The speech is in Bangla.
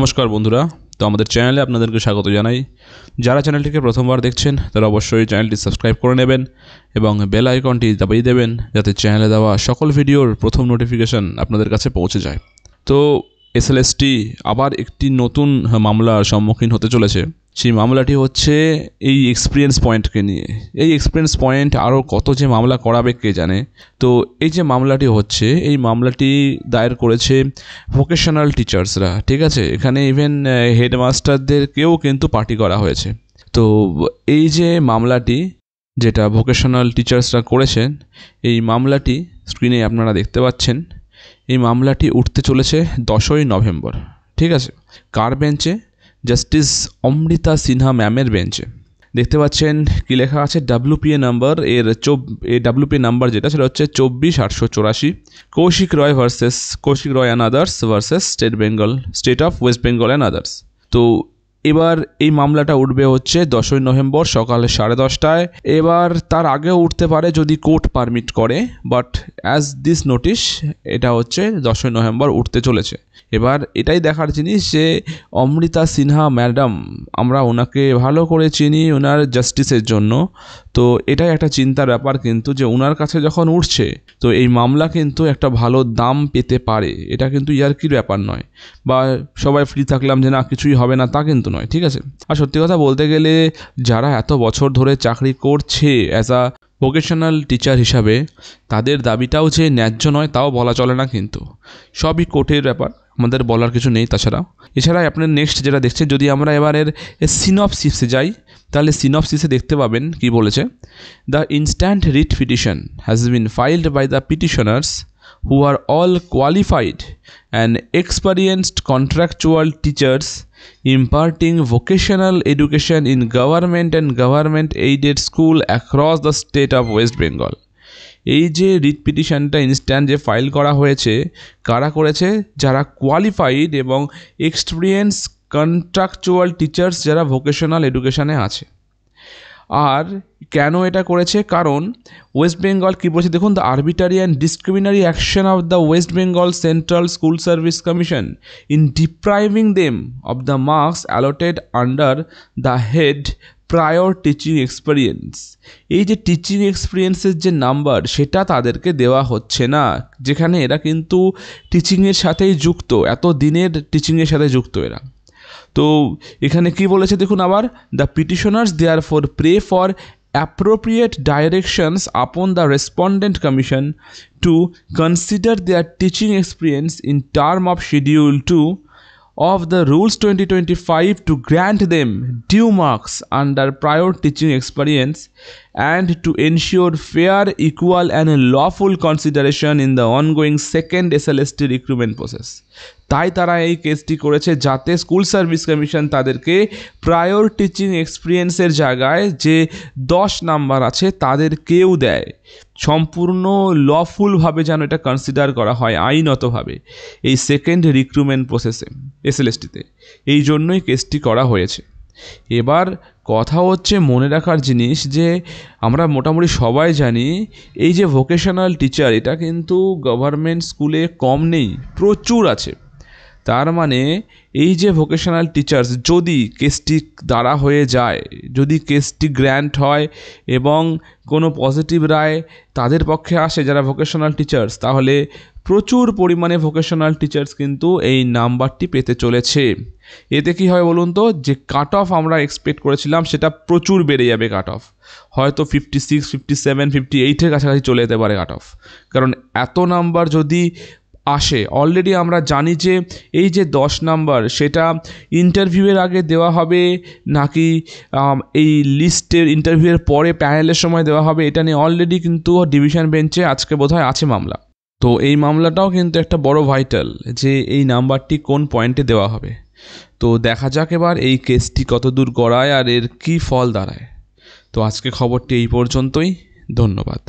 নমস্কার বন্ধুরা, তো আমাদের চ্যানেলে আপনাদেরকে স্বাগত জানাই। যারা চ্যানেলটিকে প্রথমবার দেখছেন তারা অবশ্যই চ্যানেলটি সাবস্ক্রাইব করে নেবেন এবং বেল আইকনটি দাবিয়ে দেবেন যাতে চ্যানেলে দেওয়া সকল ভিডিওর প্রথম নোটিফিকেশন আপনাদের কাছে পৌঁছে যায়। তো এসএলএসটি আবার একটি নতুন মামলার সম্মুখীন হতে চলেছে। সেই মামলাটি হচ্ছে এই এক্সপিরিয়েন্স পয়েন্টকে নিয়ে। এই এক্সপিরিয়েন্স পয়েন্ট আরও কত যে মামলা করাবে কে জানে। তো এই যে মামলাটি হচ্ছে, এই মামলাটি দায়ের করেছে ভোকেশনাল টিচার্সরা, ঠিক আছে। এখানে ইভেন হেডমাস্টারদেরকেও কিন্তু পার্টি করা হয়েছে। তো এই যে মামলাটি যেটা ভোকেশনাল টিচার্সরা করেছেন, এই মামলাটি স্ক্রিনে আপনারা দেখতে পাচ্ছেন। এই মামলাটি উঠতে চলেছে 10ই নভেম্বর, ঠিক আছে। কার বেঞ্চে? জাস্টিস অমৃতা সিনহা ম্যামের বেঞ্চে। দেখতে পাচ্ছেন কি লেখা আছে, ডাব্লিউপিএ নাম্বার এর ডাব্লিউপিএ নাম্বার যেটা সেটা হচ্ছে 24,884, Koushik Roy and others versus state of West Bengal and others. তো এবার এই মামলাটা উঠবে হচ্ছে 10ই নভেম্বর সকাল 10:30টায়। এবার তার আগেও উঠতে পারে যদি কোর্ট পারমিট করে, বাট অ্যাজ দিস নোটিশ এটা হচ্ছে 10ই নভেম্বর উঠতে চলেছে। এবার এটাই দেখার জিনিস যে অমৃতা সিনহা ম্যাডাম, আমরা ওনাকে ভালো করে চিনি ওনার জাস্টিসের জন্য। তো এটাই একটা চিন্তার ব্যাপার কিন্তু, যে ওনার কাছে যখন উঠছে তো এই মামলা কিন্তু একটা ভালো দাম পেতে পারে। এটা কিন্তু ইয়ার্কির ব্যাপার নয়, বা সবাই ফ্রি থাকলাম যে না কিছুই হবে না, তা কিন্তু নয়, ঠিক আছে। আর সত্যি কথা বলতে গেলে যারা এত বছর ধরে চাকরি করছে অ্যাজ আ ভোকেশনাল টিচার হিসাবে, তাদের দাবিটাও যে ন্যায্য নয় তাও বলা চলে না। কিন্তু সবই কোর্টের ব্যাপার, আমাদের বলার কিছু নেই। এছাড়া আপনার নেক্সট যেটা দেখছেন, যদি আমরা এবারের সিনপসিসে যাই তাহলে সিনপসিসে দেখতে পাবেন কি বলেছে। The instant writ petition has been filed by the petitioners who are all qualified and experienced contractual teachers imparting vocational education in government and government aided school across the state of West Bengal. এই যে রিট পিটিশনটা ইনস্ট্যান্ট যে ফাইল করা হয়েছে, কারা করেছে? যারা কোয়ালিফাইড এবং এক্সপিরিয়েন্স কন্ট্রাকচুয়াল টিচার্স যারা ভোকেশনাল এডুকেশনে আছে। আর কেন এটা করেছে? কারণ ওয়েস্ট বেঙ্গল কী বলছে দেখুন, the arbitrary and discriminatory action of the West Bengal central school service commission in depriving them of the marks allotted under the head prior teaching experience. এই যে টিচিং এক্সপিরিয়েন্সের যে নাম্বার সেটা তাদেরকে দেওয়া হচ্ছে না, যেখানে এরা কিন্তু টিচিংয়ের সাথেই যুক্ত, এত দিনের টিচিংয়ের সাথে যুক্ত এরা। তো এখানে কি বলেছে দেখুন আবার, the petitioners therefore pray for appropriate directions upon the respondent commission to consider their teaching experience in term of schedule 2 of the rules 2025 to grant them due marks under prior teaching experience and to ensure fair, equal and lawful consideration in the ongoing second SLST recruitment process. তাই তারা এই কেসটি করেছে যাতে স্কুল সার্ভিস কমিশন তাদেরকে প্রায়র টিচিং এক্সপিরিয়েন্সের জায়গায় যে 10 নাম্বার আছে তাদেরকেও দেয়, সম্পূর্ণ লফুলভাবে যেন এটা কনসিডার করা হয় আইনতভাবে এই সেকেন্ড রিক্রুটমেন্ট প্রসেসে এসএলএসটিতে। এই জন্যই কেসটি করা হয়েছে। এবার কথা হচ্ছে মনে রাখার জিনিস যে আমরা মোটামুটি সবাই জানি এই যে ভোকেশনাল টিচার এটা কিন্তু গভর্নমেন্ট স্কুলে কম নেই, প্রচুর আছে। তার মানে এই যে ভোকেশনাল টিচার্স যদি কেসটি দ্বারা হয়ে যায়, যদি কেসটি গ্র্যান্ট হয় এবং কোনো পজিটিভ রায় তাদের পক্ষে আসে যারা ভোকেশনাল টিচার্স, তাহলে প্রচুর পরিমাণে ভোকেশনাল টিচার্স কিন্তু এই নাম্বারটি পেতে চলেছে। এতে কি হয় বলুন তো, যে কাট অফ আমরা এক্সপেক্ট করেছিলাম সেটা প্রচুর বেড়ে যাবে। কাট অফ হয়তো 56, 57, 58-এর কাছাকাছি চলে যেতে পারে কাট অফ। কারণ এত নাম্বার যদি আসে, অলরেডি আমরা জানি যে এই যে 10 নাম্বার সেটা ইন্টারভিউয়ের আগে দেওয়া হবে নাকি এই লিস্টের ইন্টারভিউয়ের পরে প্যানেলের সময় দেওয়া হবে, এটা নিয়ে অলরেডি কিন্তু ডিভিশন বেঞ্চে আজকে বোধহয় আছে মামলা। তো এই মামলাটাও কিন্তু একটা বড় ভাইটাল যে এই নাম্বারটি কোন পয়েন্টে দেওয়া হবে। তো দেখা যাক এবার এই কেসটি কত দূর গড়ায় আর এর কী ফল দাঁড়ায়। তো আজকে খবরটি এই পর্যন্তই, ধন্যবাদ।